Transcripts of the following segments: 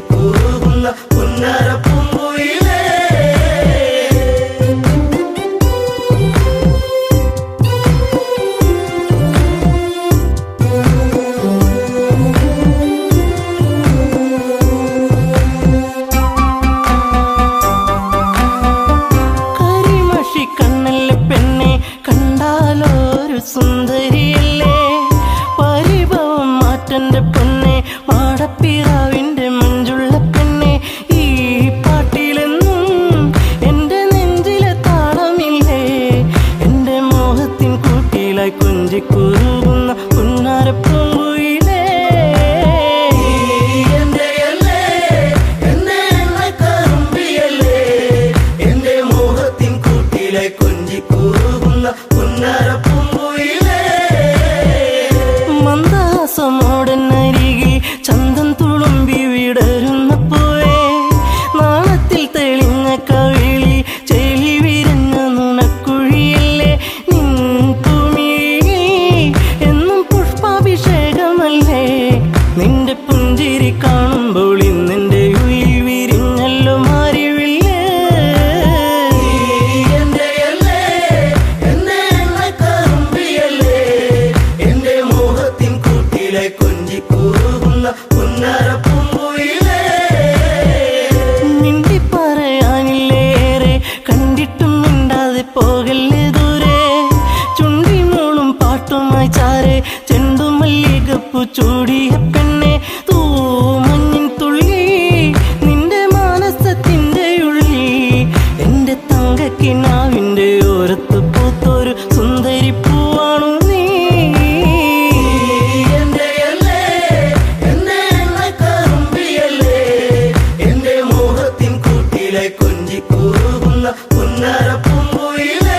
കൊഞ്ചിക്കൂറുന്ന പുന്നരപ്പൂങ്കുയിലേ. സുന്ദരിയല്ലേ പരിഭവം മാറ്റന്റെ പെണ്ണെ മാടപ്പിറാവിന്റെ മഞ്ചുള്ള പെണ്ണെ ഈ പാട്ടിലെന്നും എന്റെ നെഞ്ചിലെ താളമില്ലേ എന്റെ മോഹത്തിൻ കൂട്ടിലായി കൊഞ്ചിക്കുറുകുന്ന പുന്നാരപ്പൂങ്കുയിലേ. എന്റെ മോഹത്തിൻ കൂട്ടിലായി കൊഞ്ചിക്കൂറുകുന്ന പുന്നരപ്പൂങ്കുയിലേ. മന്ദഹാസമോടനരികിൽ ചന്തം തുളുമ്പി വിടരുന്ന പൂവേ നാളത്തിൽ തെളിഞ്ഞ കവിളി ചെലി വിരഞ്ഞ നുണക്കുഴിയല്ലേ നിൻ ഭൂമിയിൽ എന്നും പുഷ്പാഭിഷേകമല്ലേ നിന്റെ പുഞ്ചിരി കാണുമ്പോൾ ഇന്നെന്റെ ഉയിൽ വിരിഞ്ഞല്ലോ മാറിവില്ലേ. കൊഞ്ചിക്കൂറുന്ന പുന്നരപ്പൂങ്കുയിലേ. മിണ്ടി പറയാനില്ലേറെ കണ്ടിട്ടും മിണ്ടാതെ പോകല്ലേ ദൂരെ ചുണ്ടി മൂളും പാട്ടുമായി ചാരെ ചെണ്ടുമല്ലികപ്പൂ ചൂടിയ പെണ്ണെ തൂമഞ്ഞിൻ തുള്ളി നിന്റെ മാനസത്തിന്റെ ഉള്ളി എന്റെ തങ്കക്കിനാവിന്റെ ഓരത്ത് പൂത്തൊരു സുന്ദരി പൂവാണു നീ. കൊഞ്ചിക്കൂറുന്ന പുന്നരപ്പൂങ്കുയിലേ.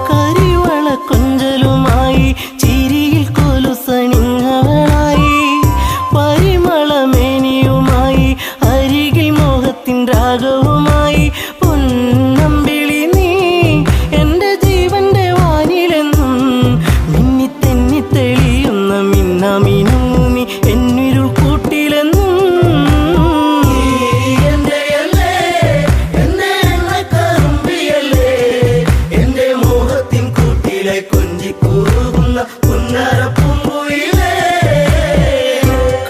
കരിവള കൊഞ്ചലുമായി ചിരിയിൽ കൊലുസണിഞ്ഞവളായി പരിമളമേനിയുമായി അരികിൽ മോഹത്തിൻ രാഗവുമായി പൊന്നമ്പിളി നീ എന്റെ ജീവന്റെ വാനിലെന്നും മിന്നി തെന്നി തെളിയുന്ന മിന്നാമിനുങ്ങി എന്നിരുൾ കൂട്ടിലെന്നും. എന്റെ മോഹത്തിൻ കൂട്ടിലെ കൊഞ്ചിക്കൂറുന്ന പുന്നരപ്പൂങ്കുയിലേ.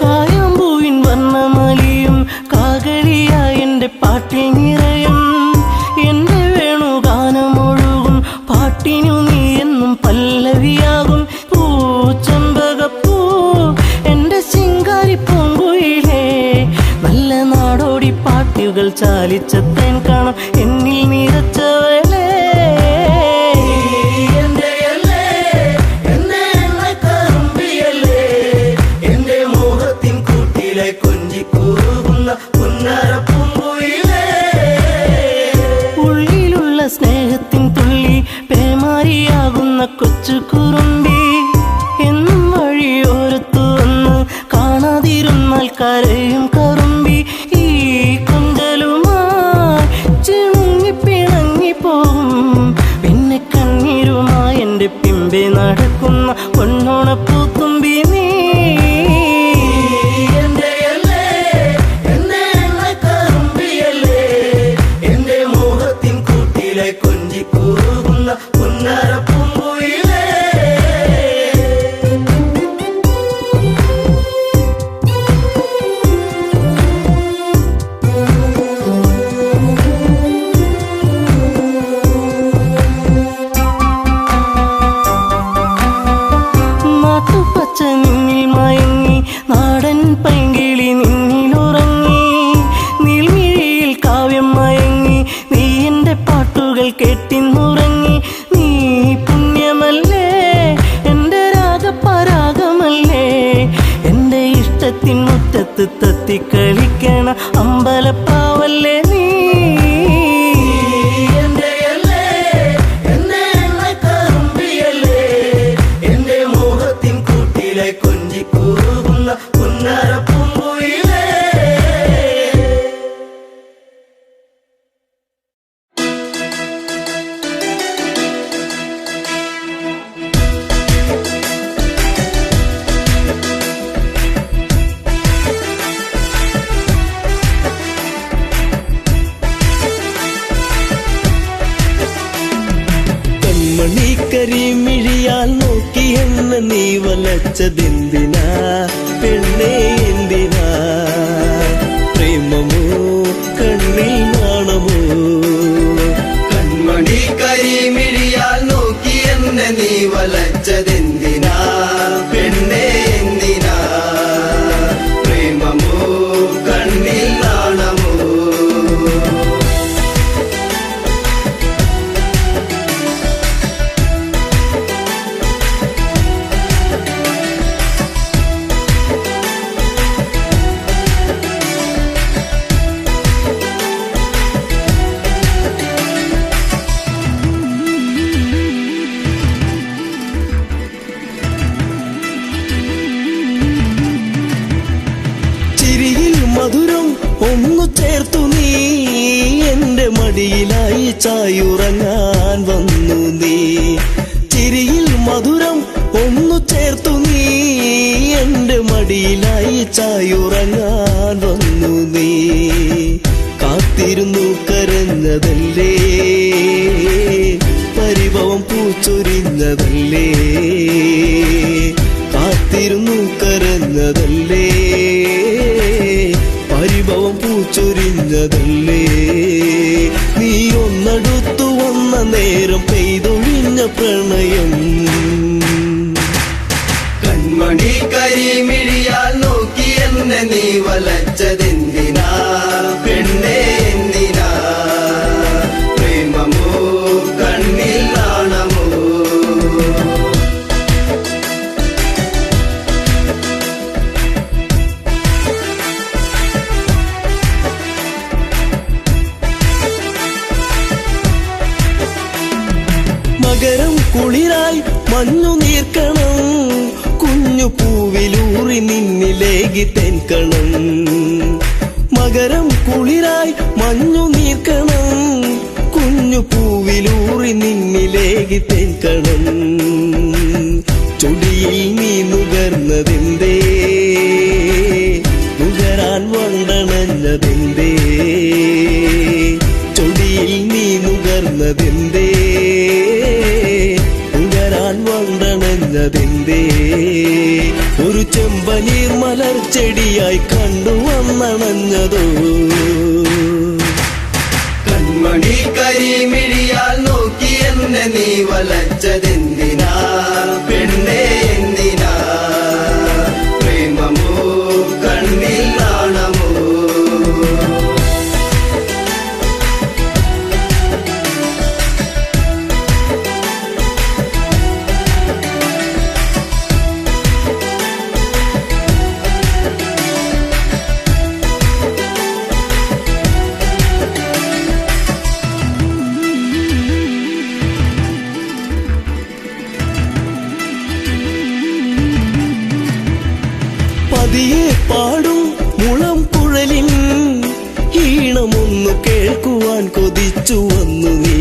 കായാമ്പൂവിൻ വർണ്ണമലിയും കാകളിയായി എന്റെ പാട്ടിൽ നിറയും എന്റെ വേണുഗാനമൊഴുകും പാട്ടിനു നീ എന്നും പല്ലവിയാകും. പൂച്ചെമ്പകപ്പൂ എന്റെ ശിങ്കാരി പൂങ്കുയിലേ നല്ല നാടോടി പാട്ടുകൾ ചാലിച്ച തേൻ കാണാം എന്നിൽ നിറച്ചവളേ. എന്റെ മോഹത്തിൻ കൂട്ടിലെ കൊഞ്ചിക്കൂറുന്ന പുന്നരപ്പൂങ്കുയിലേ. ഉള്ളിലുള്ള സ്നേഹത്തിൻ തുള്ളി പേമാരിയാകുന്ന കൊച്ചു കുറുമ്പി എന്നും വഴിയോരത്തു വന്ന് കാണാതിരുന്നാൽ കരയും കറുമ്പി ഈ കൊഞ്ചലുമായി ചിണുങ്ങി പിണങ്ങിപ്പോകും പിന്നെ കണ്ണീരുമായി എന്റെ പിമ്പെ നടക്കുന്ന പൊന്നോണപ്പൂത്തുമ്പി നീ. എന്റെ മോഹത്തിൻ കൂട്ടിലെ കൊഞ്ചിക്കൂറുന്ന പുന്നരപ്പൂങ്കുയിലേ. നാട്ടുപച്ച നിന്നിൽ മയങ്ങി നാടൻ പൈങ്കിളി നിന്നിലുറങ്ങി നീൽമിഴിയിൽ കാവ്യം മയങ്ങി നീ എന്റെ പാട്ടുകൾ കെട്ടിന്നുറങ്ങി. നീ പുണ്യമല്ലേ എന്റെ രാഗപരാഗമല്ലേ എന്റെ ഇഷ്ടത്തിൻ മുറ്റത്ത് തത്തിക്കളിക്കണ അമ്പലപ്പാവല്ലേ നീ. എന്റെ മോഹത്തിൻ കൂട്ടിലെ കൊഞ്ചിക്കൂറുന്ന പുന്നരപ്പൂങ്കുയിലേ. എന്തിനാ പെണ്ണേ എന്തിനാ പ്രേമമോ കണ്ണിൽ നാണമോ കൺമണി കരിമിഴിയാൽ നോക്കി എന്നെ നീ വലച്ചതെന്തിനാ പെണ്ണേ എന്തിനാ പ്രേമമോ കണ്ണിൽ നാണമോ ചിരിയിൽ മധുരം ഒന്നു ചേർത്തു നീ എന്റെ മടിയിലായി ചായുറങ്ങാൻ വന്നു നീ ചിരിയിൽ മധുരം ഒന്നു ചേർത്തു നീ എന്റെ മടിയിലായി ചായുറങ്ങാൻ വന്നു നീ കാത്തിരുന്നു കരഞ്ഞതല്ലേ പരിഭവം പൂച്ചൊരിഞ്ഞതല്ലേ കാത്തിരുന്നു കരഞ്ഞതല്ലേ പരിഭവം പൂച്ചൊരിഞ്ഞതല്ലേ നീ ഒന്നടുത്തു വന്ന നേരം പെയ്തൊഴിഞ്ഞ പ്രണയം കൺമണി കരിമിഴിയാൽ നോക്കി എന്നെ നീ വലച്ചതെന്തിനാ പെണ്ണേ എന്തിനാ പ്രേമമോ കണ്ണിൽ നാണമോ മകരം കുളിരായി മഞ്ഞു നീർക്കണം കുഞ്ഞു പൂവിലൂറി നിന്നിലേകി തെൻകണം മകരം കുളിരായി മഞ്ഞു നീർക്കണം കുഞ്ഞു പൂവിലൂറി നിന്നിലേകി തെൻകണം ചൊടിയിൽ നീ നുകർന്നതെന്തേ നുകരാൻ വണ്ടണഞ്ഞതെന്തേ ചൊടിയിൽ നീ നുകർന്നതെന്തേ നുകരാൻ വണ്ടണഞ്ഞതെന്തേ ഒരു ചെമ്പനീർ മലർ ചെടിയായി കണ്ടുവന്നണഞ്ഞതോ കൺമണി കരിമിഴിയാൽ നോക്കി എന്നെ നീ വലച്ചതെന്തിനാ പെണ്ണേ എന്തിനാ പ്രേമമോ കണ്ണിൽ നാണമോ പതിയെ പാടും മുളം കുഴലിൻ ഈണമൊന്നു കേൾക്കുവാൻ കൊതിച്ചു വന്നു നീ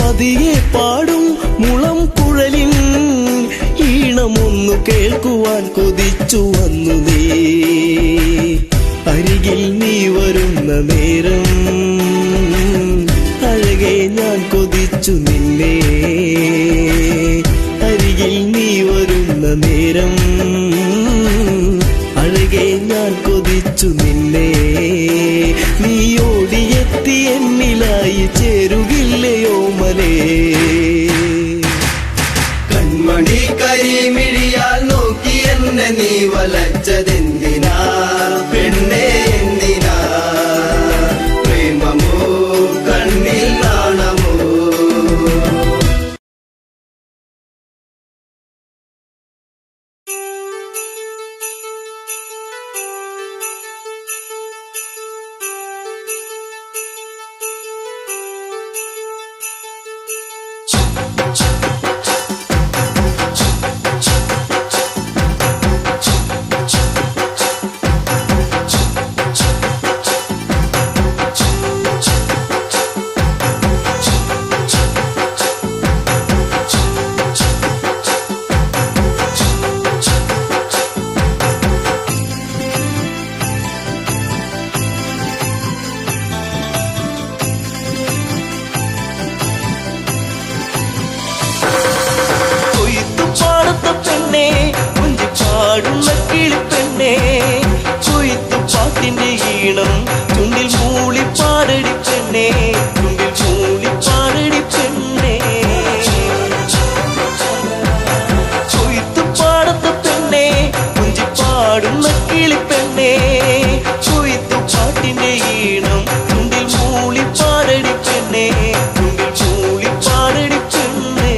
പതിയെ പാടും മുളം കുഴലിൻ ഈണമൊന്നു കേൾക്കുവാൻ കൊതിച്ചു വന്നു നീ അരികിൽ നീ വരുന്ന നേരം അഴകെ ഞാൻ കൊതിച്ചു നിന്നെ അരികിൽ നീ വരുന്ന നേരം അഴകെ ഞാൻ കൊതിച്ചു നിന്നെ നീ ഓടിയെത്തി എന്നിലായി ചേരുകില്ലയോ മലേ കൺമണി കരിമിഴിയാൽ നോക്കി എന്നെ നീ വലച്ചതെന്തിനാ പെണ്ണേ എന്തിനാ പ്രേമമോ കണ്ണിൽ നാണമോ പാടുന്ന കിളിപ്പെണ്ണേ കൊയ്ത്തു പാട്ടിന്റെ ഈണം ചുണ്ടിൽ മൂളി പാടടി പെണ്ണേ ചുണ്ടിൽ മൂളി പാടടി പെണ്ണേ കൊയ്ത്തു പാടത്ത പെണ്ണേ കുഞ്ചി പാടുന്ന കിളിപ്പെണ്ണേ കൊയ്ത്തു പാട്ടിന്റെ ഈണം ചുണ്ടിൽ മൂളി പാടടി പെണ്ണേ ചുണ്ടിൽ മൂളി പാടടി പെണ്ണേ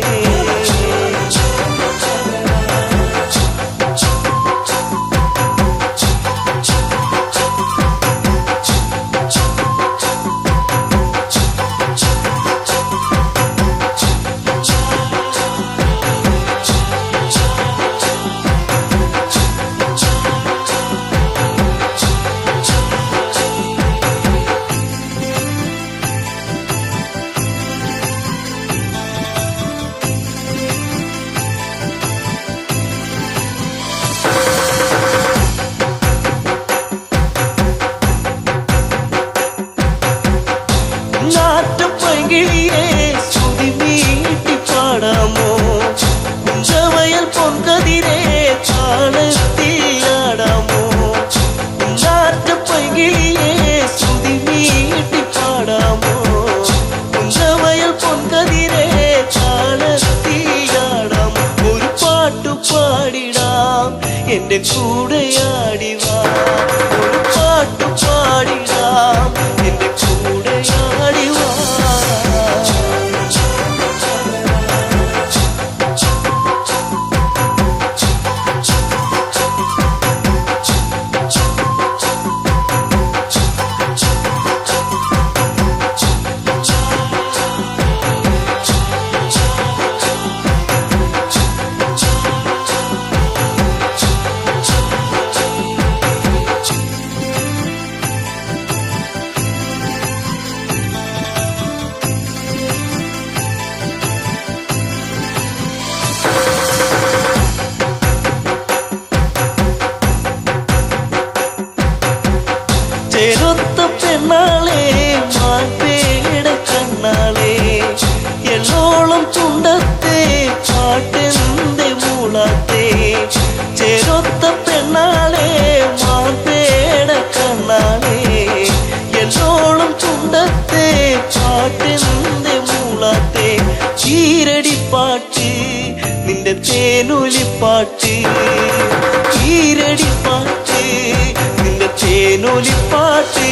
നാട്ടുപൈങ്കിളിയെ ശ്രുതി നീട്ടി പാടാമോ കുഞ്ചവയൽ പൊൻകതിരെ താളത്തിലാടാമോ നാട്ടുപൈങ്കിളിയെ ശ്രുതി നീട്ടി പാടാമോ കുഞ്ചവയൽ പൊൻകതിരെ താളത്തിലാടാമോ ഒരു പാട്ടു പാടിടാം എന്റെ കൂടെയാടിവാ ഒരു പാട്ടു പാടിടാം എന്റെ കൂടെയാടിവാ ചേരൊത്ത പെണ്ണാളെ മാൻപേട കണ്ണാളെ എള്ളോളം ചുണ്ടത്തെ പാട്ടെന്തെ മൂളാത്തെ ചേരൊത്ത പെണ്ണാളെ മാൻപേട കണ്ണാളെ എള്ളോളം ചുണ്ടത്തെ പാട്ടെന്തെ മൂളാത്തെ ഈരടിപ്പാട്ട് നിന്റെ തേനൊലിപ്പാട്ട് ഈരടിപ്പാട്ട് നിന്റെ തേനൊലിപ്പാട്ട്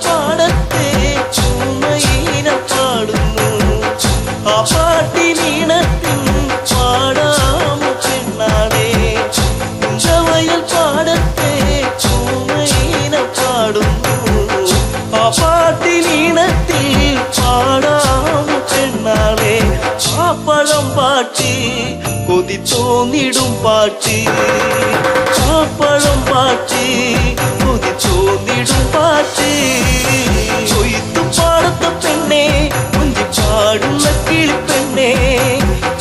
പാടത്തെ ചുമയിന പാടുന്നു ആ പാട്ടിനീണത്തിൻ പാടാമോ പെണ്ണാളെ കുഞ്ചവയൽ പാടത്തെ ചുമയിന പാടുന്നു ആ പാട്ടിനീണത്തിൽ പാടാമോ പെണ്ണാളെ പാപ്പഴം പാട്ട് കൊതി തോന്നിടും പാട്ട് പാപ്പഴം പാട്ട് കൊതി തോന്നിടും പാട്ട് കൊയ്ത്തു പാടത്ത പെണ്ണേ കുഞ്ചി പാടുന്ന കിളിപ്പെണ്ണേ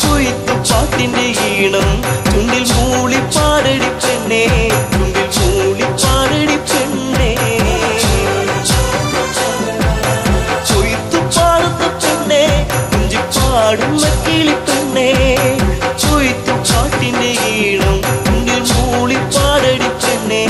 കൊയ്ത്തു പാട്ടിന്റെ ഈണം ചുണ്ടിൽ മൂളി പാടടി പെണ്ണേ ചുണ്ടിൽ മൂളി പാടടി പെണ്ണേ കൊയ്ത്തു പാടത്ത പെണ്ണേ കുഞ്ചി പാടുന്ന കിളിപ്പെണ്ണേ കൊയ്ത്തു പാട്ടിന്റെ ഈണം ചുണ്ടിൽ മൂളി പാടടി പെണ്ണേ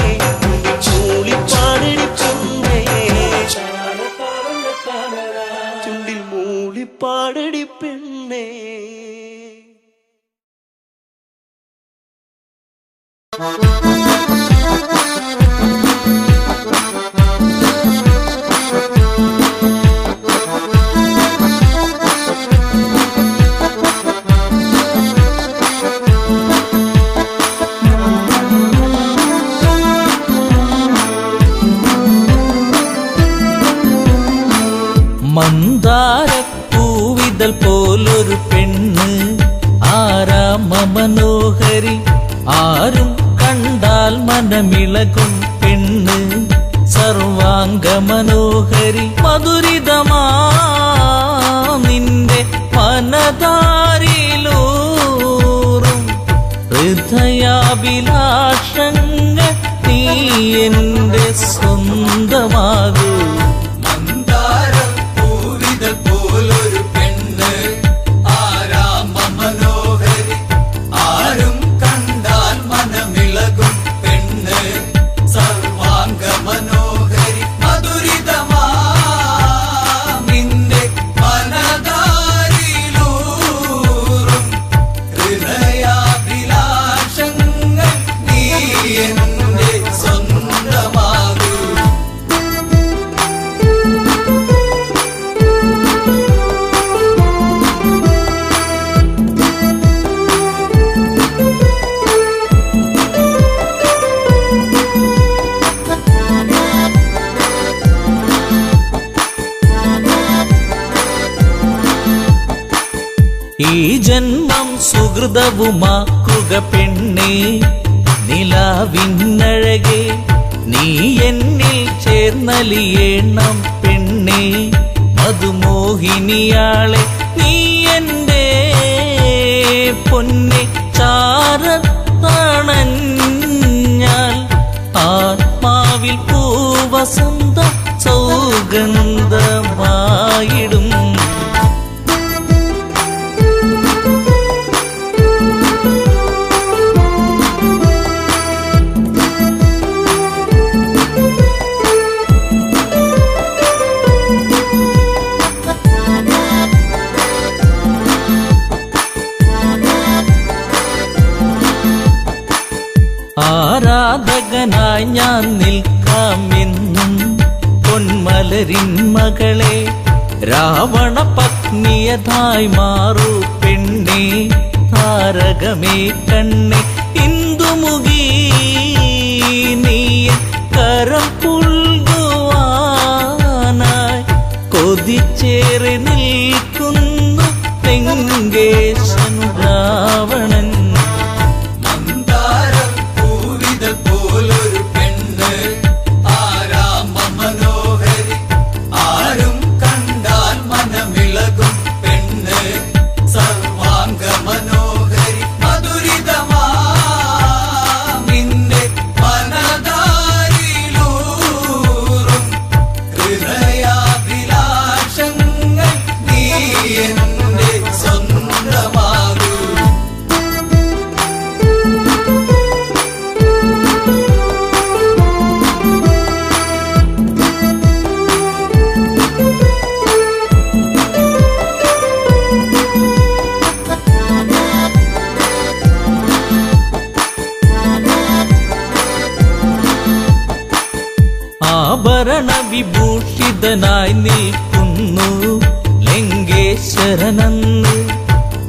മന്ദാരപ്പൂവിതൽ പോലൊരു പെണ്ണ് ആരാമ മനോഹരി ആരും കണ്ടാൽ മനമിളകും പെണ്ണ് സർവാംഗ മനോഹരി മധുരിതമാ നിന്റെ മനതാരിലൂറും ഹൃദയാഭിലാഷങ്ങൾ നീ എന്റെ സ്വന്തമാകൂ മന്ദാരപ്പൂവിതൽ പോലൊരു പെണ്ണ് ആരാമ മനോഹരി ആരും കണ്ടാൽ മനമിളകും പെണ്ണ് സർവാംഗ മനോഹരി മധുരിതമാ നിന്റെ മനതാരിലൂറും ഹൃദയാഭിലാഷങ്ങൾ നീ എന്റെ സ്വന്തമാകൂ. ഈ ജന്മം സുഹൃതവുമാക്കുക പെണ്ണേ നിലാവിന്നഴകെ നീ എന്നിൽ ചേർന്നലിയേണം പെണ്ണേ മധുമോഹിനിയാളെ നീ എന്റെ പൊന്നെ ചാരത്തണഞ്ഞാൽ ആത്മാവിൽ പൂവസന്ത സൗഗന്ധമായിടും ആരാധകനായി ഞാൻ നിൽക്കാമെന്നും പൊന്മലരിൻ മകളെ രാവണ പത്നിയതായി മാറൂ പെണ്ണേ താരകമേ കണ്ണേ ഇന്ദുമുഖി നീ കരം പുൽകുവാനായി കൊതിച്ചേറി നിൽക്കുന്നു തെങ്കേശൻ രാവണൻ മന്ദാരപ്പൂവിതൽ പോലൊരു പെണ്ണ് ആരാമ മനോഹരി ആരും കണ്ടാൽ മനമിളകും പെണ്ണ് സർവാംഗ മനോഹരി മധുരിതമാ നിന്റെ മനതാരിലൂറും ഹൃദയാഭിലാഷങ്ങൾ നീ എന്റെ സ്വന്തമാകൂ. ആഭരണ വിഭൂഷിതനായി നിൽക്കുന്നു ലങ്കേശ്വരനെന്ന്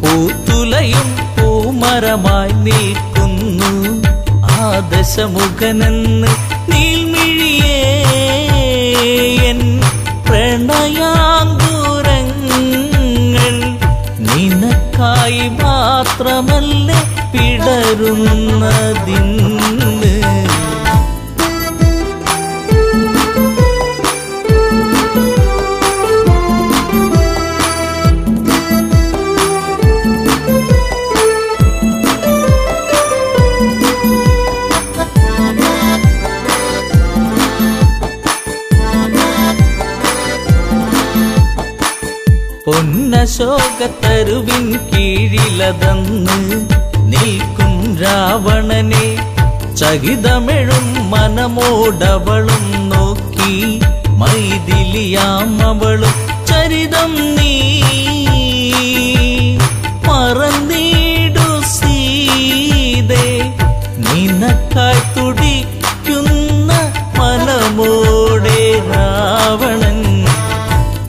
പൂത്തുലയും പൂമരമായി നിൽക്കുന്നു ആദശമുഖനെന്ന് നീൽമിഴിയേ എൻ പ്രണയാങ്കുരങ്ങൾ നിനക്കായി മാത്രമല്ലേ പിടരുന്നതിന്ന് പൊന്നശോകത്തരുവിൻ കീഴിലതന്ന് നിൽക്കും രാവണനെ ചകിതമെഴും മനമോടവളും നോക്കി മൈഥിലിയാം അവളും ചരിതം നീ മറന്നീടു സീതേ നിനക്കായി തുടിക്കുന്ന മനമോടെ രാവണൻ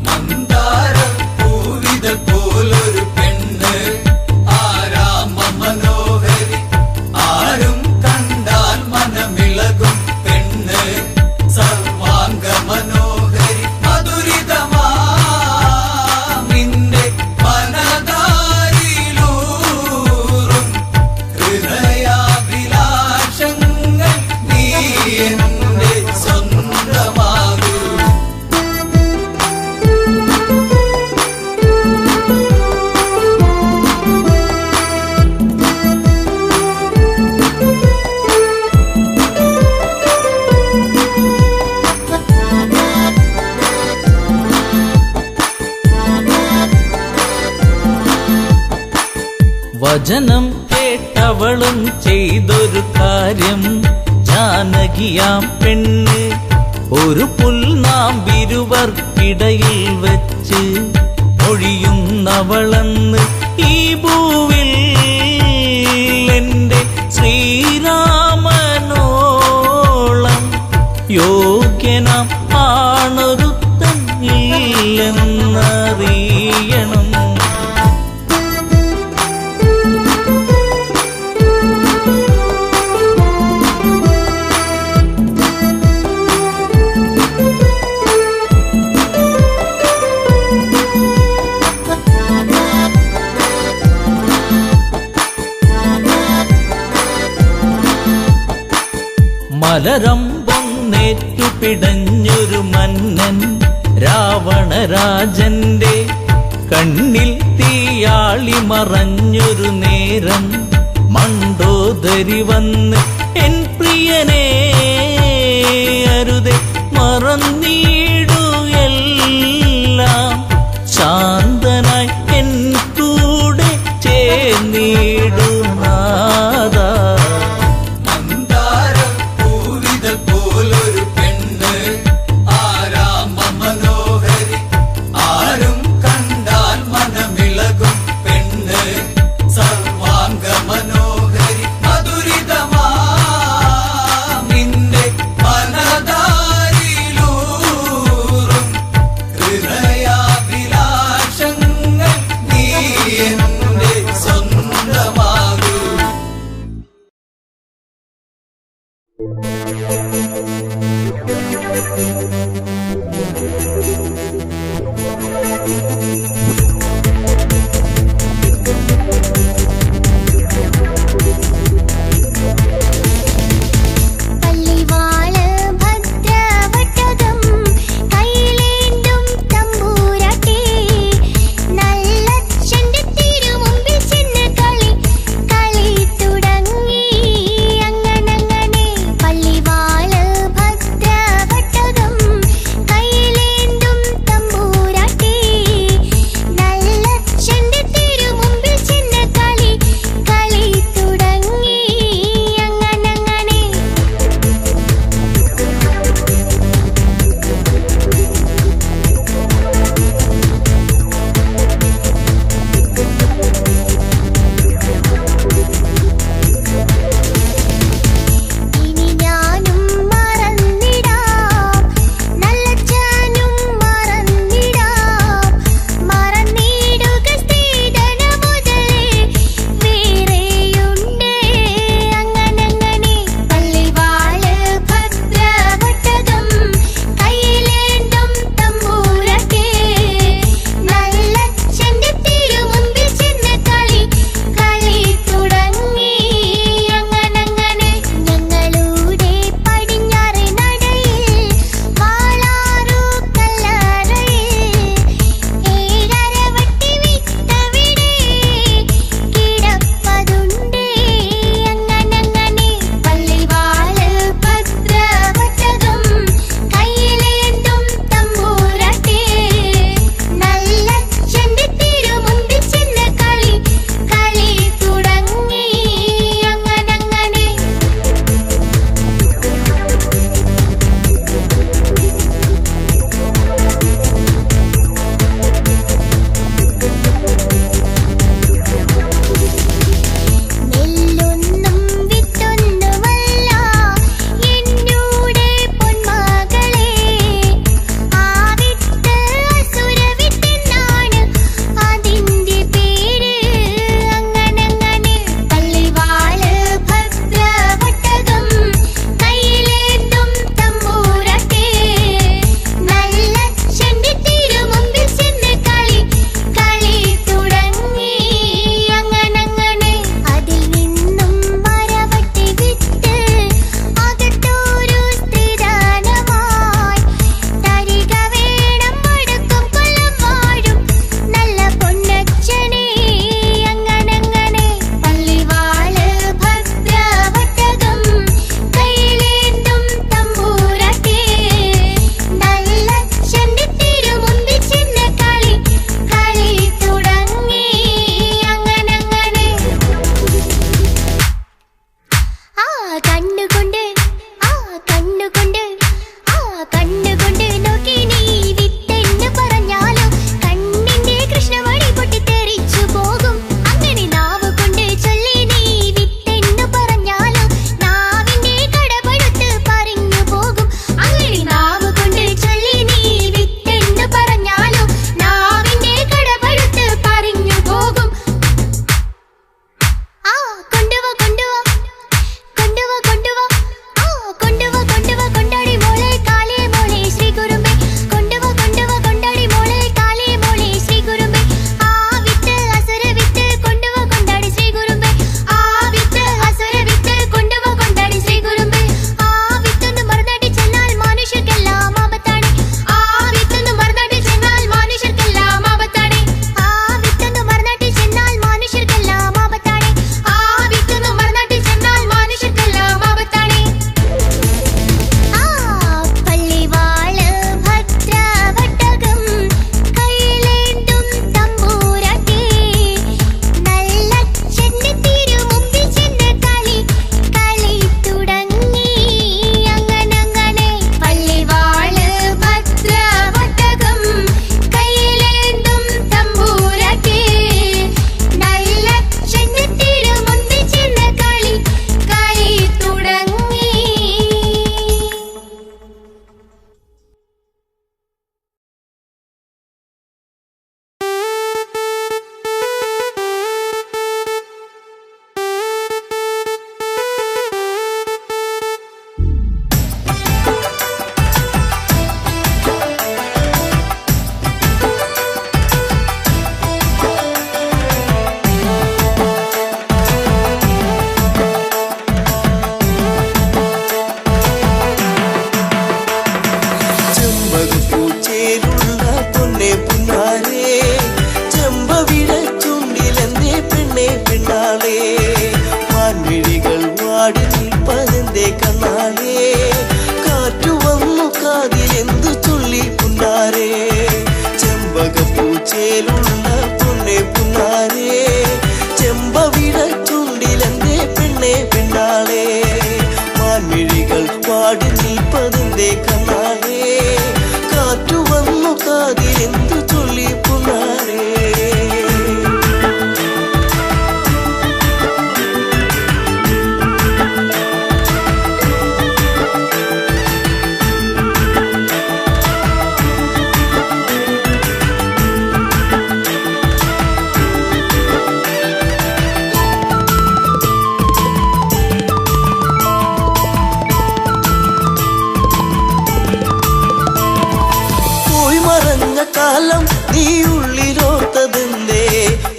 മന്ദാരപ്പൂവിതൽ പോലൊരു പെണ്ണ് ആരാമ മനോഹരി ആരും കണ്ടാൽ മനമിളകും പെണ്ണ് സർവാംഗ മനോഹരി മധുരിതമാ വചനം കേട്ടവളും ചെയ്തൊരു കാര്യം, ജാനകിയാം പെണ്ണ് ഒരു പുൽനാമ്പിരുവർക്കിടയിൽ വെച്ച് ഒഴിയുന്നവളെന്ന് ഈ ഭൂവിൽ എന്റെ ശ്രീരാമനോളം യോഗ്യനാം ആണൊരുത്തൻ ഇല്ലെന്നറിയണം. മലരമ്പൊന്നേറ്റു പിടഞ്ഞൊരു മന്നൻ രാവണരാജന്റെ കണ്ണിൽ തീയാളി മറഞ്ഞൊരു നേരം, മണ്ടോദരി വന്ന് എൻ പ്രിയനെ അരുതെ മറന്നീടുയെല്ലാം, ശാന്തനായി എൻ കൂടെ ചേർന്നിടുന്നാഥ. പോലൊരു പെണ്ണ് ആരാമ മനോഹരി, ആരും കണ്ടാൽ മനമിളകും പെണ്ണ് സർവാംഗ മനോഹരി, മധുരിതമാ നിന്റെ മനതാരിലൂറും ഹൃദയാഭിലാഷങ്ങൾ നീ എന്റെ സ്വന്തമാകൂ. പള്ളിവാള് ഭദ്രവട്ടകം കൈയിലേന്തും തമ്പൂരാട്ടി, നല്ലച്ഛന്റെ തിരുമുമ്പിൽ ചെന്ന് കളി തുടങ്ങി. അങ്ങനങ്ങനെ പള്ളിവാള് ഭദ്രവട്ടകം കൈയിലേന്തും തമ്പൂരാട്ടി, അതിലെന്തു ചൊല്ലി പുന്നാരേ കാലം നീ ഉള്ളിലോർത്തതെന്തേ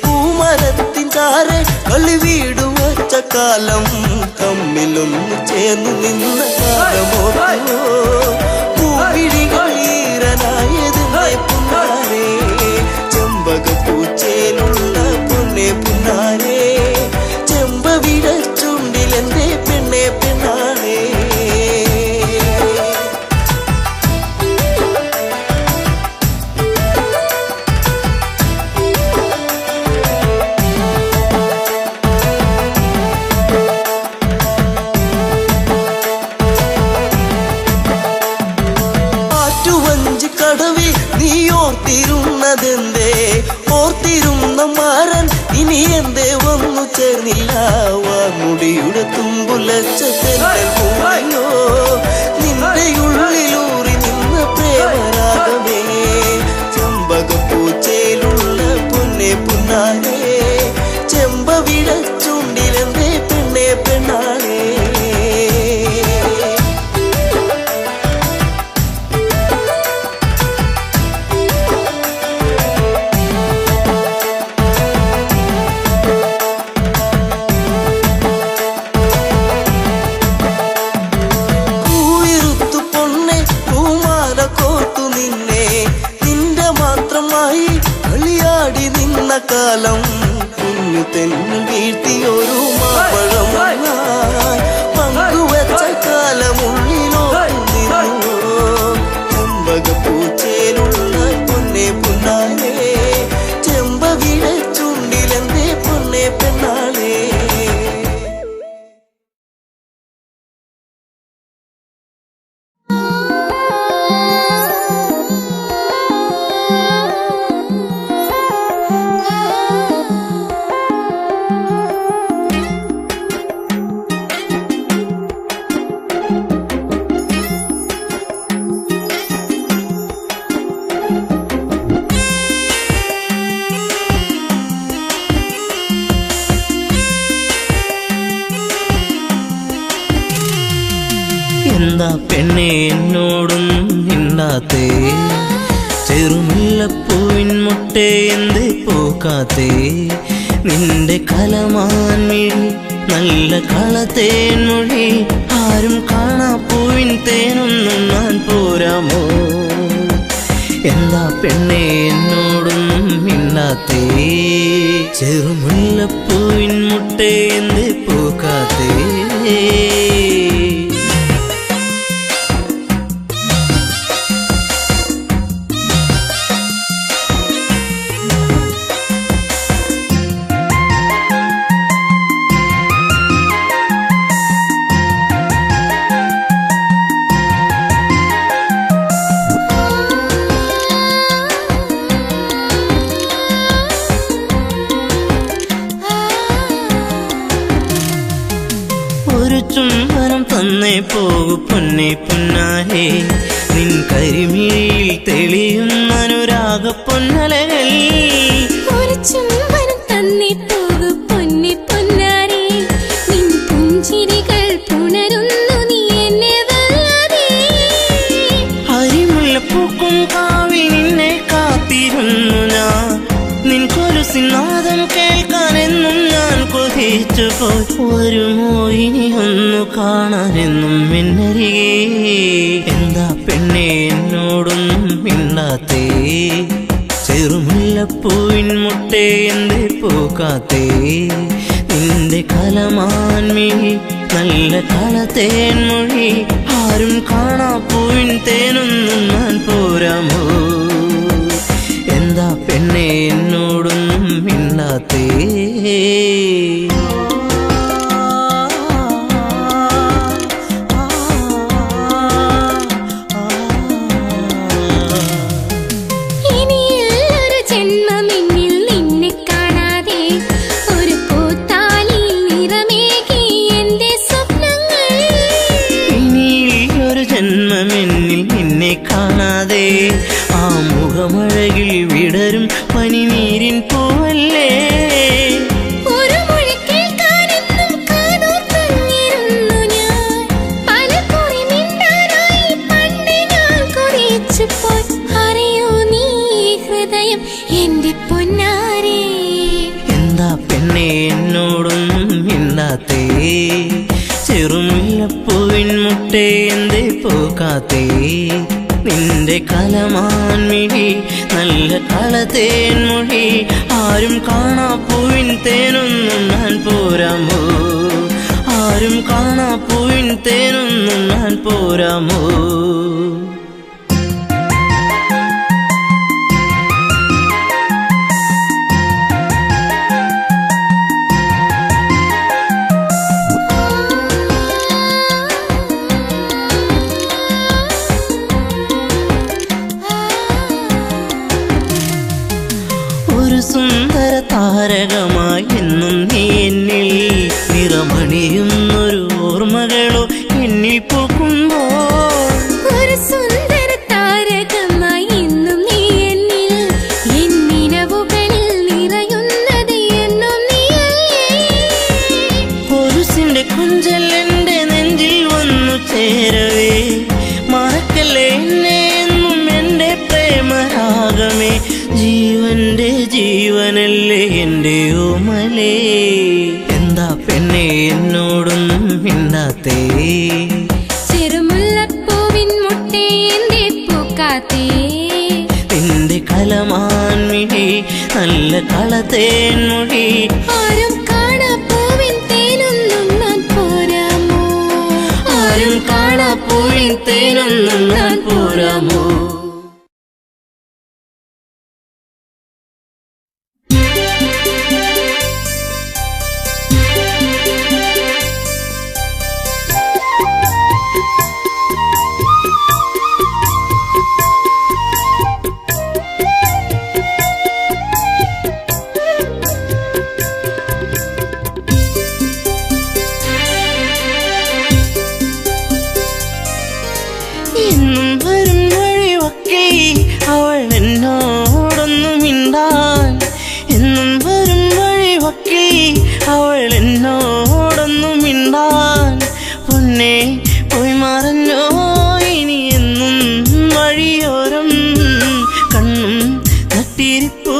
പൂമരത്തിൻ ചാരെ കളി വീട് വച്ച കാലം തമ്മിലൊന്ന് ചേർന്ന് നിന്ന കാലമോ പൂവിഴികൾ ഈറനായതെന്തേ പുന്നാരേ ചെമ്പകപ്പൂച്ചേലുള്ള പൊന്നെ പുന്നാരേ ചെമ്പവിട ചുണ്ടിലെന്തേ പെണ്ണെ പെണ്ണാണേ ഓർത്തിരുന്നതെന്തേ ഓർത്തിരുന്ന മാരൻ ഇനി എന്തേ വന്നു ചേർന്നില്ല വാമുടിയുടെ തുമ്പുലച്ചോ നിന്റെ ഉള്ളിലൂറി നിന്ന പ്രേമരാഗമേ ചെമ്പകപ്പൂച്ചയിലുള്ള പൊന്നെ പുന്നാരേ ചെമ്പവിട ചുണ്ടിലെന്തേ പെണ്ണെ പെണ്ണാളേ കാലം കുഞ്ഞു തെന്നു വീഴ്ത്തിയൊരു മാപ്പഴം പങ്കുവച്ച കാലമുള്ളിലോ നിന്നു ചെമ്പകപ്പൂച്ചേലുള്ള പൊന്നെ പുന്നാരേ ചെമ്പവിട ചുണ്ടിലെന്തേ പൊന്നെ പെണ്ണാളേ എന്താ പെണ്ണെ എന്നോടൊന്നും മിണ്ടാത്തേ ചെറുമുല്ലപ്പൂവിൻ മുട്ടേ എന്തേ പോക്കാത്തേ നിന്റെ കലമാൻ മിഴി നല്ല കളത്തേൻ മൊഴി ആരും കാണാ പൂവിൻ തേനൊന്നും ഞാൻ പോരാമോ എന്താ പെണ്ണെ എന്നോടൊന്നും മിണ്ടാത്തേ ചെറുമുല്ലപ്പൂവിൻ മുട്ടേ എന്തേ പോക്കാത്തേ ചുംബനം തന്നേ പോകു പൊന്നെ പുന്നാരേ നിൻ കരിമിഴിയിൽ തെളിയുന്ന അനുരാഗ പൊന്നലകൾ ഒരു ചുംബനം തന്നേ പോകു പൊന്നെ പുന്നാരേ നിൻ പുഞ്ചിരികൾ പുണരുന്നു നീ എന്നെ വല്ലാതെ അരിമുല്ലപ്പൂക്കും കാവി നിന്നെ കാത്തിരുന്നു ഞാൻ നിൻ കൊലുസിനാദം കേൾക്കാനെന്നും ഞാൻ കൊതിച്ചു പോയി വരുമോ ഇനി ഒന്നു കാണാനെന്നും എന്നരികെ എന്താ പെണ്ണെ എന്നോടൊന്നും മിണ്ടാത്തേ ചെറുമുല്ലപ്പൂവിൻ മുട്ടേ എന്തേ പോക്കാത്തേ നിന്റെ കലമാൻ മിഴി നല്ല കളത്തേൻ മൊഴി ആരും കാണാ പൂവിൻ തേനൊന്നും ഞാൻ പോരാമോ എന്താ പെണ്ണെ എന്നോടൊന്നും മിണ്ടാത്തേ ആ മുഖമഴകിൽ വിടരും പനിനീരിൻ പൂവല്ലേ. ഒരു മൊഴി കേൾക്കാനെന്നും കാതോർത്തിരുന്നു ഞാൻ. പലകുറി മിണ്ടാനായി പണ്ട് ഞാൻ കൊതിച്ചുപോയി. അറിയൂ നീ ഹൃദയം എന്റെ പൊന്നാരേ. എന്താ പെണ്ണെ എന്നോടൊന്നും മിണ്ടാത്തേ, ചെറുമുല്ലപ്പൂവിൻ മുട്ടേ എന്തേ പൂക്കാത്തേ. നിന്റെ കലമാൻമിഴി നല്ല കളത്തേൻ മൊഴി, ആരും കാണാ പൂവിൻ തേനൊന്നും ഞാൻ പോരാമോ, ആരും കാണാ പൂവിൻ തേനൊന്നും ഞാൻ പോരാമോ. ഒരു സുന്ദര താരകമായി എന്നും നീ എന്നിൽ നിറമണിയുന്നൊരു ഓർമ്മകളോ എന്നിൽ പൂക്കുമ്പോൾ. ഒരു സുന്ദര താരകമായി എന്നും നീ എന്നിൽ, എന്നിനവുകളിൽ നിറയുന്നത് എന്നും നീയല്ലേ. കൊലുസിന്റെ കുഞ്ചൽ എന്റെ നെഞ്ചിൽ വന്നു ചേരവേ, മറക്കല്ലേ എന്നെ എന്നും എന്റെ പ്രേമരാഗമേ. ജീവന്റെ ജീവനല്ലേ എന്റെ ഓമലേ. എന്താ പെണ്ണെ എന്നോടൊന്നും മിണ്ടാത്തേ, ചെറുമുല്ലപ്പൂവിൻ മുട്ടേ എന്തേ പൂക്കാത്തേ. നിന്റെ കലമാൻമിഴി നല്ല കളത്തേൻ മൊഴി, ആരും കാണാ പൂവിൻ തേനൊന്നും ഞാൻ പോരാമോ, ആരും കാണാ പൂവിൻ തേനൊന്നും ഞാൻ പോരാമോ. എന്നും വരും വഴിയൊക്കെ അവൾ എന്നോടൊന്നും മിണ്ടാൻ, എന്നും വരും വഴിയൊക്കെ അവൾ എന്നോടൊന്നും മിണ്ടാൻ. പൊന്നെ പോയി മറഞ്ഞോ ഇനി എന്നും വഴിയോരം, കണ്ണും നട്ടിരിപ്പൂ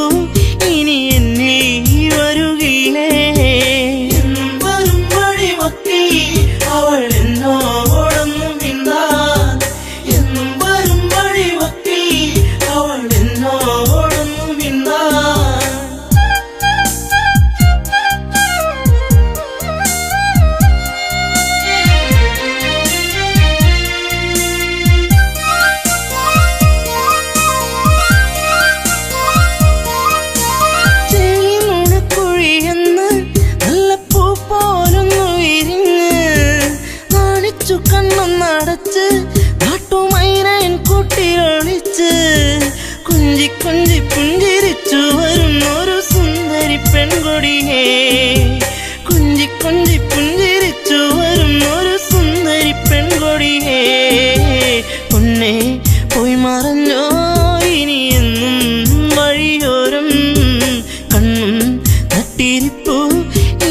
ഇനി എന്നിൽ വരുകില്ലേ. എന്നും വരും വഴിയൊക്കെ അവൾ എന്നോടൊന്നും മിണ്ടാൻ, എന്നും വരും വഴിയൊക്കെ അവൾ എന്നോടൊന്നും മിണ്ടാൻ. ചെളിമുണക്കുഴി എന്ന് നല്ല പൂ പോലൊന്നു വിരിഞ്ഞ്, നാണിച്ചു കണ്ണൊന്നടച്ച് കാട്ടുമൈനൻ കൂട്ടിലൊളിച്ച്, കുഞ്ചി കുഞ്ചി പുഞ്ചിരിച്ചു വരുന്നൊരു സുന്ദരി പെൺകൊടിയേ, കുഞ്ചി കുഞ്ചി പുഞ്ചിരിച്ചു വരുന്നൊരു സുന്ദരി പെൺകൊടിയേ. പൊന്നെ പോയി മറഞ്ഞോ ഇനി എന്നും വഴിയോരം, കണ്ണും നട്ടിരിപ്പൂ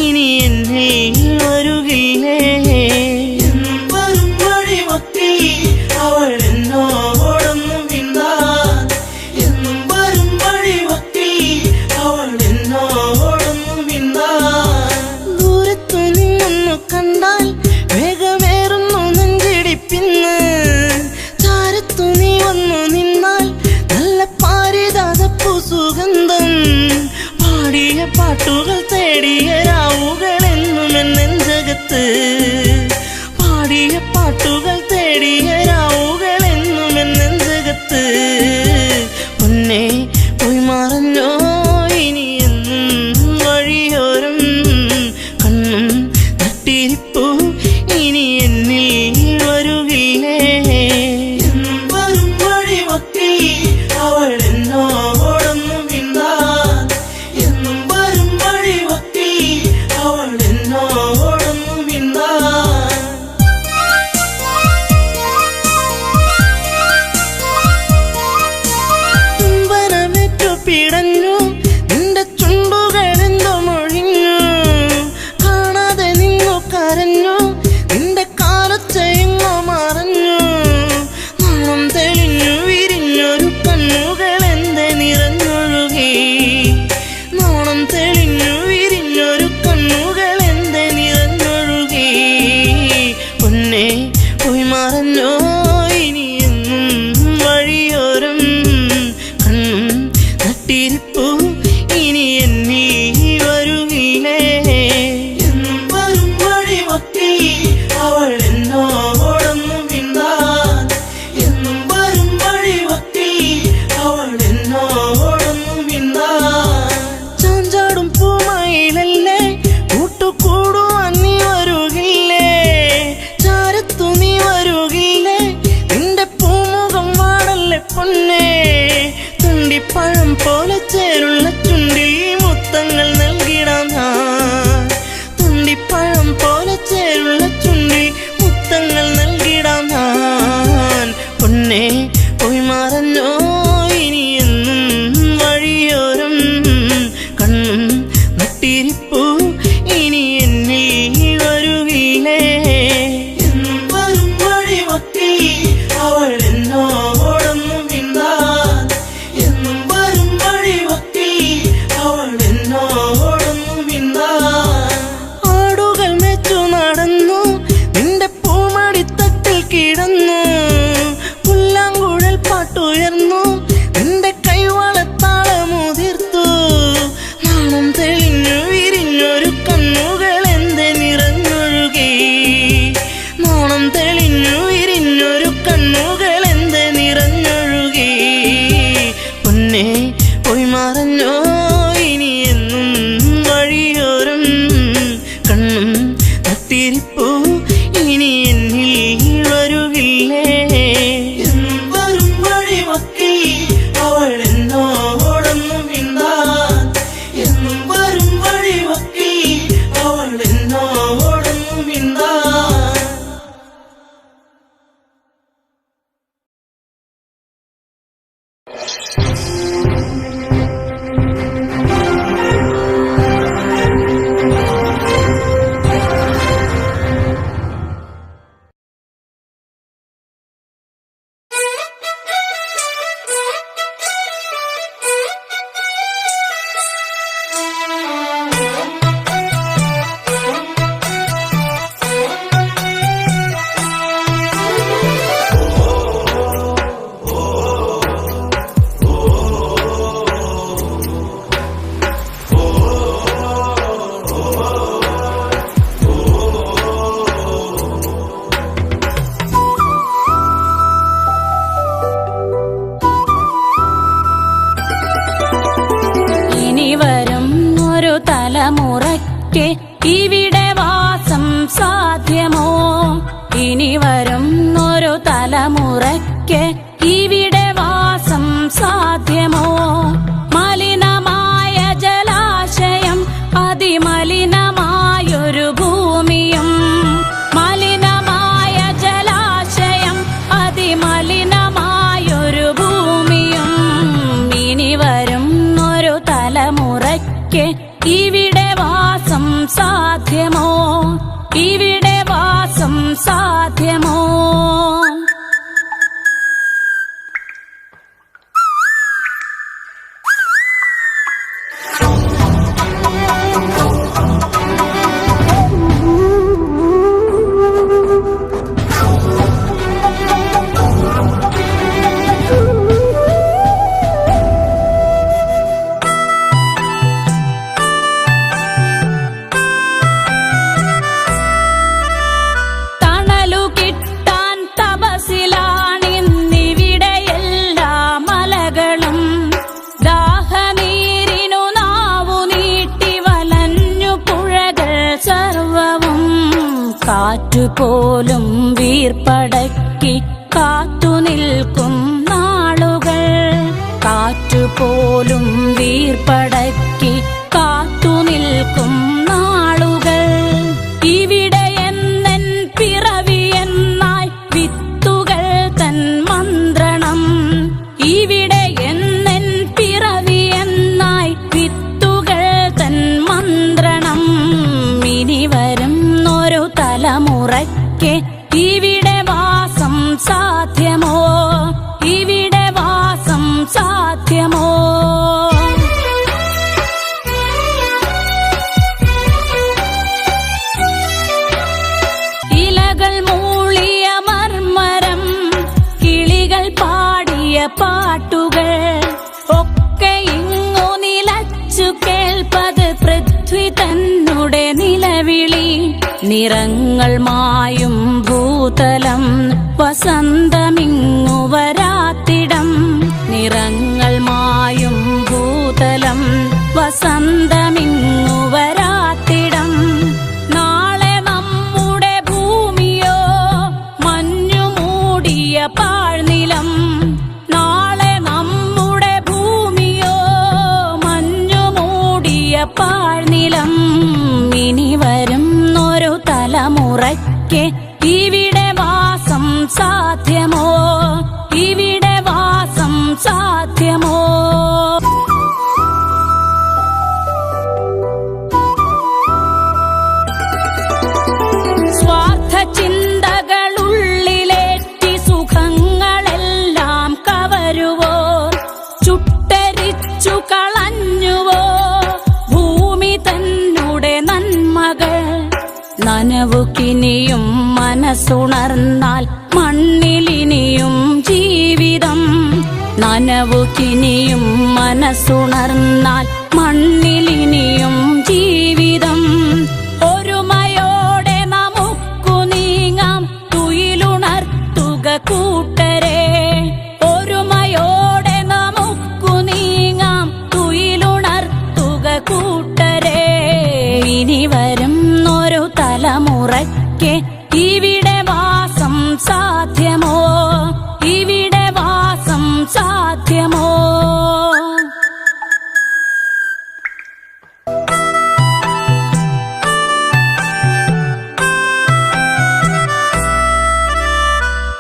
ഇനി എന്നിൽ വരുകില്ലേ. എന്നും വരും വഴിയൊക്കെ അവൾ എന്നോടൊന്നും മിണ്ടാൻ, എന്നും വരും വഴിയൊക്കെ അവൾ എന്നോടൊന്നും മിണ്ടാൻ. ദൂരത്തു നിന്നൊന്നു കണ്ടാൽ വേഗമേറുന്നു നെഞ്ചിടിപ്പിന്ന്, ചാരത്തു നീ വന്നു നിന്നാൽ നല്ല പാരിജാതപ്പൂ സുഗന്ധം. പാടിയ പാട്ടുകൾ തേടിയ രാവുകളെന്നും എന്നെഞ്ചകത്ത്, പാടിയ പാട്ടുകൾ തേടിയ രാവുകളെന്നും എന്നെഞ്ചകത്ത്. പൊന്നെ പോയി മറഞ്ഞോ ഇനി എന്നും വഴിയോരം, കണ്ണും നട്ടിരിപ്പൂ ഇനി എന്നിൽ വരുകില്ലേ. എന്നും വരും വഴിയൊക്കെ അവൾ എന്നോടൊന്നും മിണ്ടാൻ, എന്നും വരും വഴിയൊക്കെ അവൾ എന്നോടൊന്നും മിണ്ടാൻ. പിടഞ്ഞു നിന്റെ ചുണ്ടുകളെന്തോ മൊഴിഞ്ഞു കാണാതെ നിന്നു കരഞ്ഞു നിന്റെ കാലൊച്ചയെങ്ങോ മറഞ്ഞു നാണം തെളിഞ്ഞു വിരിഞ്ഞൊരു കണ്ണുകളെന്തെ നിറഞ്ഞൊഴുകി നാണം തെളിഞ്ഞു വിരിഞ്ഞൊരു കണ്ണുകളെന്തെ നിറഞ്ഞൊഴുകി പൊന്നേ പോയി മറഞ്ഞോ ഇനി എന്നും വഴിയോരം കണ്ണും നട്ടിരിപ്പു ഇനി എന്നീ വരുകില്ലേ എന്നും വരും വഴിമൊത്തി അവൾ എന്നോടൊന്നു മിണ്ടാൻ എന്നും വരും വഴിമൊത്തി അവൾ എന്നോടൊന്നു മിണ്ടാൻ ചാഞ്ചാടും പൂമയിലല്ലേ കൂട്ടുകൂടുവാൻ നീ വരുകില്ലേ ചാരത്തു നീ വരുകില്ലേ നിന്റെ പൂമുഖം വാടല്ലേ പൊന്നേ തുണ്ടിപ്പഴം പോലെ ചേരുള്ള ചുണ്ടിൽ മുത്തങ്ങൾ നൽകിടാം ഞാൻ തുണ്ടിപ്പഴം പോലെ ചേരുള്ള ചുണ്ടിൽ മുത്തങ്ങൾ നൽകിടാം ഞാൻ പൊന്നേ പോയി മറഞ്ഞോ ഇനി എന്നും വഴിയോരം കണ്ണും നട്ടിരിപ്പു ഇനി എന്നിൽ വരുകില്ലേ എന്നും വരും വഴിമൊത്തി അവൾ എന്നോടൊന്നു മിണ്ടാൻ എന്നും വരും വഴിമൊത്തി അവൾ എന്നോടൊന്നു മിണ്ടാൻ ആടുകൾ മെച്ചു നടന്നു നിന്റെ പൂമടിത്തട്ടിൽ കിടന്നു പുല്ലാങ്കുഴൽ പാട്ടുയർന്നു നിന്റെ കൈവളത്താളമുതിർത്തു നാണം തെളിഞ്ഞു വിരിഞ്ഞൊരു കണ്ണുകളെന്തെ നിറഞ്ഞൊഴുകി നാണം തെളിഞ്ഞു വിരിഞ്ഞൊരു കണ്ണുകളെന്തെ നിറഞ്ഞൊഴുകി പൊന്നേ പോയി മറഞ്ഞോ ഇനി എന്നും വഴിയോരം കണ്ണും നട്ടിരിപ്പു ഇനി എന്നിൽ വരുകില്ലേ എന്നും വരും വഴിമൊത്തി അവൾ എന്നോടൊന്നു മിണ്ടാൻ എന്നും വരും വഴിമൊത്തി അവൾ എന്നോടൊന്നു മിണ്ടാൻ ഇനി വരും ഒരു തലമുറയ്ക്ക് ഇവിടെ വാസം സാധ്യമോ ഇനി വരും ഒരു തലമുറയ്ക്ക് ഇവിടെ വാസം സാധ്യമോ മലിനമായ ജലാശയം അതിമലിനമായൊരു ഭൂമിയും മലിനമായ ജലാശയം അതിമലിനമായൊരു ഭൂമിയും ഇനി വരും ഒരു തലമുറയ്ക്ക് ഇവിടെ വാസം സാധ്യമോ ഇവിടെ വാസം സാധ്യമോ കാറ്റുപോലും വീർപ്പടക്കി കാത്തുനിൽക്കും നാളുകൾ കാറ്റുപോലും വീർപ്പടക്കി കാത്തുനിൽക്കും നാളുകൾ ഇവിടെ എന്നൻ പിറവിയെന്നായി വിത്തുകൾ തൻ മന്ത്രണം ഇവിടെ എന്നൻ പിറവിയെന്നായി പാട്ടുകൾ ഒക്കെ ഇങ്ങു നിലച്ചു കേൾപ്പത് പൃഥ്വി തന്നുടെ നിലവിളി. നിറങ്ങൾ മായും ഭൂതലം വസന്തമിങ്ങു വരാത്തിടം. നിറങ്ങൾ മായും ഭൂതലം വസന്തമിങ്ങു വരാത്തിടം. നാളെ നമ്മുടെ ഭൂമിയോ മഞ്ഞു മൂടിയ പാഴ്നിലം. നാളെ നമ്മുടെ ഭൂമിയോ മഞ്ഞു മൂടിയ പാഴ്നിലം. ഇനി വരുന്നൊരു തലമുറയ്ക്ക് ഇവിടെ വാസം സാധ്യമോ? ഇവിടെ വാസം സാധ്യമോ? സ്വാർത്ഥ ചിന്തകളുള്ളിലേറ്റി സുഖങ്ങളെല്ലാം കവരുവോ? ചുട്ടരിച്ചു കളഞ്ഞുവോ ഭൂമി തന്നുടെ നന്മകൾ? നനവുകിനിയും മനസ്സുണർന്നാൽ മണ്ണിലിനിയും ജീവിതം. നനവുകിനിയും മനസ്സുണർന്നാൽ മണ്ണിലിനിയും ജീവിതം. ഒരുമയോടെ നമുക്കു നീങ്ങാം തുയിലുണർത്തുക കൂട്ടരെ. ഒരുമയോടെ നമുക്കു നീങ്ങാം തുയിലുണർത്തുക കൂട്ടരെ. ഇനി വരുന്നൊരു തലമുറയ്ക്ക് ഇവിടെ വാസം സാധ്യമോ? ഇവിടെ വാസം സാധ്യമോ?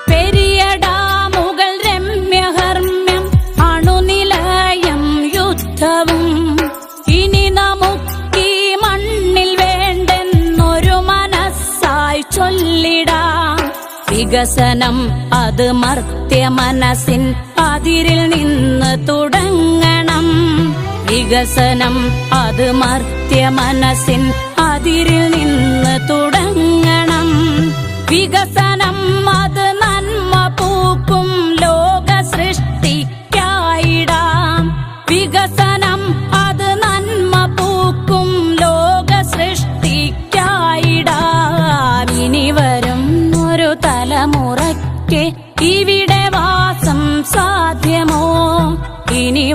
പെരിയ ഡാമുകൾ രമ്യഹർമ്മ്യം അണുനിലയം യുദ്ധവും. ഇനി നമുക്കീ മണ്ണിൽ വേണ്ടെന്നൊരു മനസ്സായി ചൊല്ലിടാം. വികസനം അത് മർത്യ മനസ്സിൻ അതിരിൽ നിന്ന് തുടങ്ങണം. വികസനം അത് മർത്യ മനസ്സിൻ അതിരിൽ നിന്ന് തുടങ്ങണം. വികസനം അത് നന്മ പൂക്കും ലോക സൃഷ്ടിക്കായിടാം. വികസനം അത് നന്മ പൂക്കും ലോക സൃഷ്ടിക്കായിടാം. ഇനി വരും ഒരു തലമുറയ്ക്ക് ഇവിടെ വാസം സാധ്യമോ? ഇനി